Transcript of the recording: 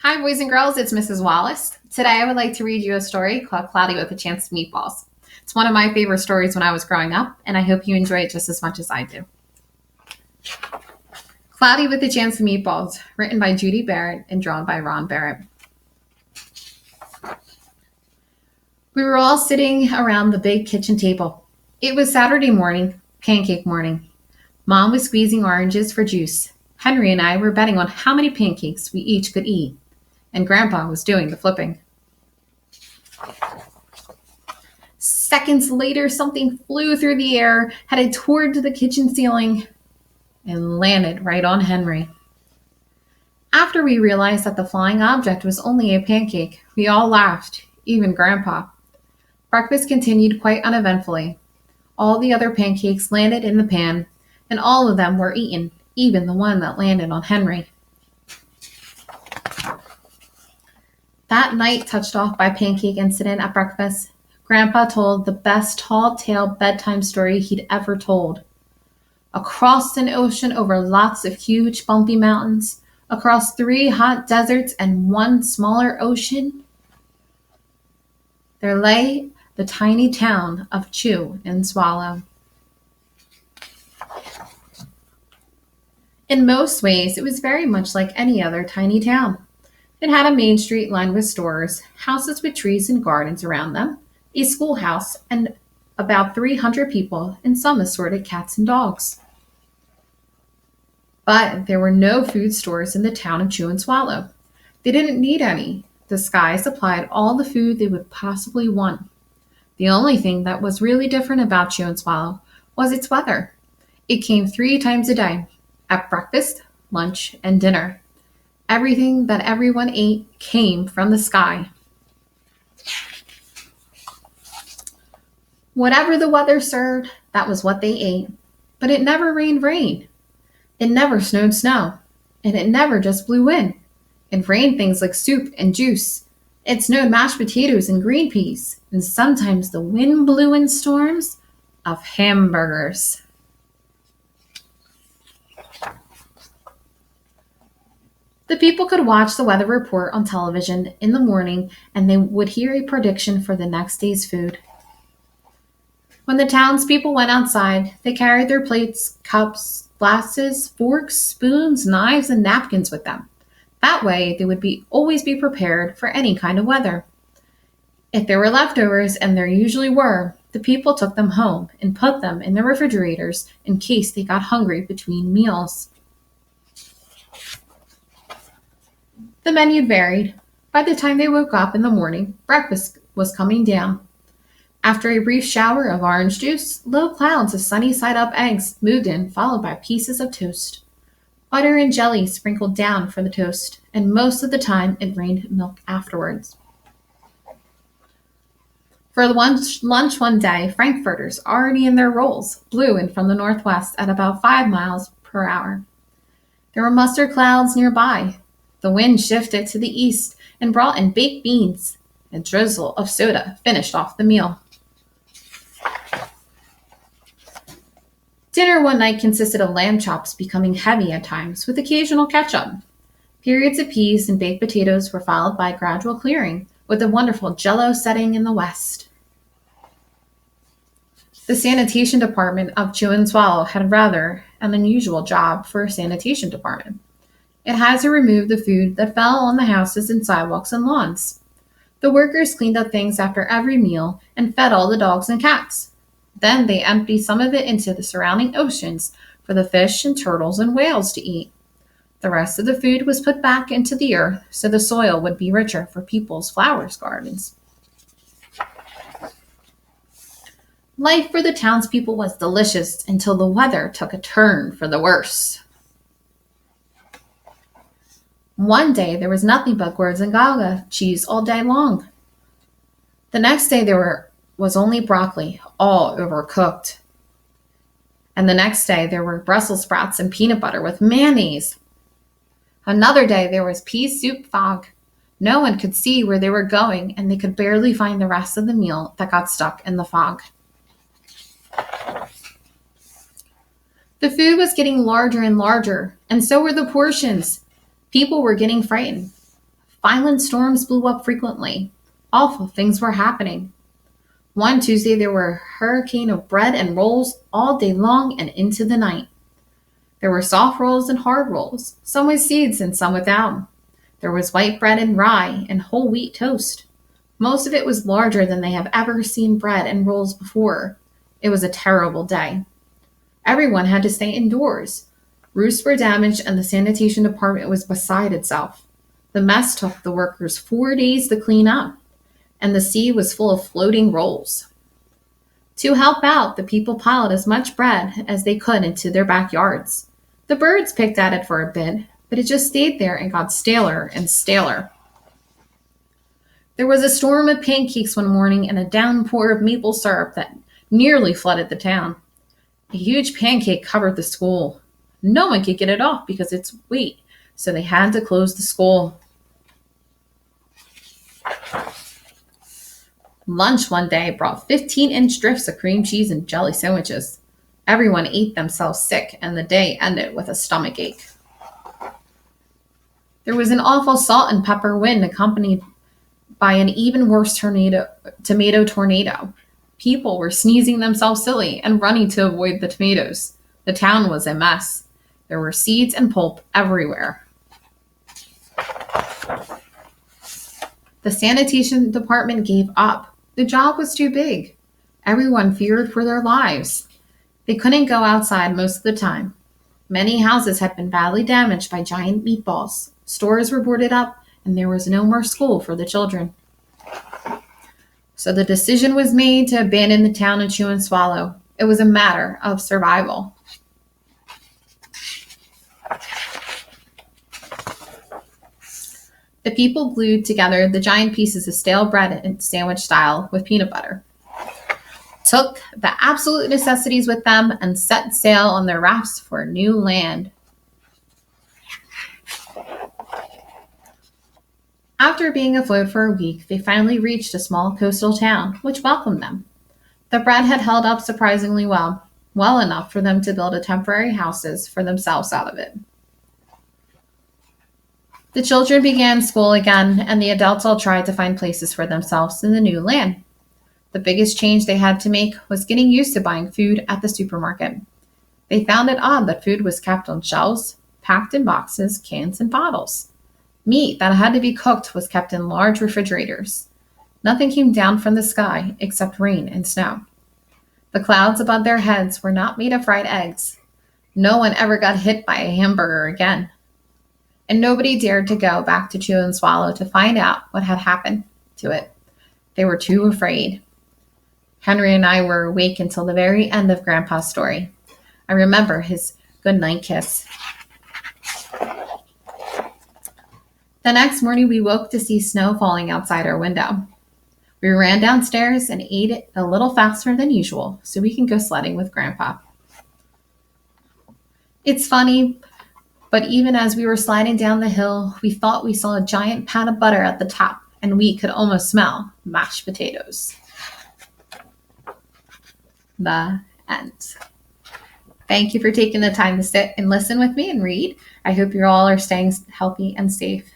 Hi, boys and girls. It's Mrs. Wallace. Today, I would like to read you a story called Cloudy with a Chance of Meatballs. It's one of my favorite stories when I was growing up, and I hope you enjoy it just as much as I do. Cloudy with a Chance of Meatballs, written by Judy Barrett and drawn by Ron Barrett. We were all sitting around the big kitchen table. It was Saturday morning, pancake morning. Mom was squeezing oranges for juice. Henry and I were betting on how many pancakes we each could eat, and Grandpa was doing the flipping. Seconds later, something flew through the air, headed toward the kitchen ceiling, and landed right on Henry. After we realized that the flying object was only a pancake, we all laughed, even Grandpa. Breakfast continued quite uneventfully. All the other pancakes landed in the pan, and all of them were eaten, even the one that landed on Henry. That night, touched off by pancake incident at breakfast, Grandpa told the best tall-tale bedtime story he'd ever told. Across an ocean over lots of huge bumpy mountains, across 3 hot deserts and 1 smaller ocean, there lay the tiny town of Chew and Swallow. In most ways, it was very much like any other tiny town. It had a main street lined with stores, houses with trees and gardens around them, a schoolhouse, and about 300 people and some assorted cats and dogs. But there were no food stores in the town of Chew and Swallow. They didn't need any. The sky supplied all the food they would possibly want. The only thing that was really different about Chew and Swallow was its weather. It came 3 times a day, at breakfast, lunch, and dinner. Everything that everyone ate came from the sky. Whatever the weather served, that was what they ate. But it never rained rain. It never snowed snow. And it never just blew wind. It rained things like soup and juice. It snowed mashed potatoes and green peas. And sometimes the wind blew in storms of hamburgers. The people could watch the weather report on television in the morning, and they would hear a prediction for the next day's food. When the townspeople went outside, they carried their plates, cups, glasses, forks, spoons, knives, and napkins with them. That way, they would always be prepared for any kind of weather. If there were leftovers, and there usually were, the people took them home and put them in the refrigerators in case they got hungry between meals. The menu varied. By the time they woke up in the morning, breakfast was coming down. After a brief shower of orange juice, low clouds of sunny-side-up eggs moved in, followed by pieces of toast. Butter and jelly sprinkled down for the toast, and most of the time it rained milk afterwards. For lunch one day, frankfurters, already in their rolls, blew in from the northwest at about 5 miles per hour. There were mustard clouds nearby. The wind shifted to the east and brought in baked beans. A drizzle of soda finished off the meal. Dinner one night consisted of lamb chops becoming heavy at times, with occasional ketchup. Periods of peas and baked potatoes were followed by a gradual clearing, with a wonderful jello setting in the west. The sanitation department of Chew and Swallow had rather an unusual job for a sanitation department. It had to remove the food that fell on the houses and sidewalks and lawns. The workers cleaned up things after every meal and fed all the dogs and cats. Then they emptied some of it into the surrounding oceans for the fish and turtles and whales to eat. The rest of the food was put back into the earth so the soil would be richer for people's flowers gardens. Life for the townspeople was delicious until the weather took a turn for the worse. One day there was nothing but gourds and gaga cheese all day long. The next day there was only broccoli, all overcooked. And the next day there were Brussels sprouts and peanut butter with mayonnaise. Another day there was pea soup fog. No one could see where they were going, and they could barely find the rest of the meal that got stuck in the fog. The food was getting larger and larger, and so were the portions. People were getting frightened. Violent storms blew up frequently. Awful things were happening. One Tuesday, there were a hurricane of bread and rolls all day long and into the night. There were soft rolls and hard rolls, some with seeds and some without. There was white bread and rye and whole wheat toast. Most of it was larger than they have ever seen bread and rolls before. It was a terrible day. Everyone had to stay indoors. Roofs were damaged and the sanitation department was beside itself. The mess took the workers 4 days to clean up, and the sea was full of floating rolls. To help out, the people piled as much bread as they could into their backyards. The birds picked at it for a bit, but it just stayed there and got staler and staler. There was a storm of pancakes one morning and a downpour of maple syrup that nearly flooded the town. A huge pancake covered the school. No one could get it off because of its weight, so they had to close the school. Lunch one day brought 15-inch drifts of cream cheese and jelly sandwiches. Everyone ate themselves sick, and the day ended with a stomach ache. There was an awful salt and pepper wind accompanied by an even worse tomato tornado. People were sneezing themselves silly and running to avoid the tomatoes. The town was a mess. There were seeds and pulp everywhere. The sanitation department gave up. The job was too big. Everyone feared for their lives. They couldn't go outside most of the time. Many houses had been badly damaged by giant meatballs. Stores were boarded up, and there was no more school for the children. So the decision was made to abandon the town and chew and swallow. It was a matter of survival. The people glued together the giant pieces of stale bread in sandwich style with peanut butter, took the absolute necessities with them, and set sail on their rafts for a new land. After being afloat for a week, they finally reached a small coastal town, which welcomed them. The bread had held up surprisingly well enough for them to build a temporary houses for themselves out of it. The children began school again, and the adults all tried to find places for themselves in the new land. The biggest change they had to make was getting used to buying food at the supermarket. They found it odd that food was kept on shelves, packed in boxes, cans, and bottles. Meat that had to be cooked was kept in large refrigerators. Nothing came down from the sky except rain and snow. The clouds above their heads were not made of fried eggs. No one ever got hit by a hamburger again. And nobody dared to go back to Chew and Swallow to find out what had happened to it. They were too afraid. Henry and I were awake until the very end of Grandpa's story. I remember his goodnight kiss. The next morning, we woke to see snow falling outside our window. We ran downstairs and ate it a little faster than usual so we can go sledding with Grandpa. It's funny, but even as we were sliding down the hill, we thought we saw a giant pat of butter at the top, and we could almost smell mashed potatoes. The end. Thank you for taking the time to sit and listen with me and read. I hope you all are staying healthy and safe.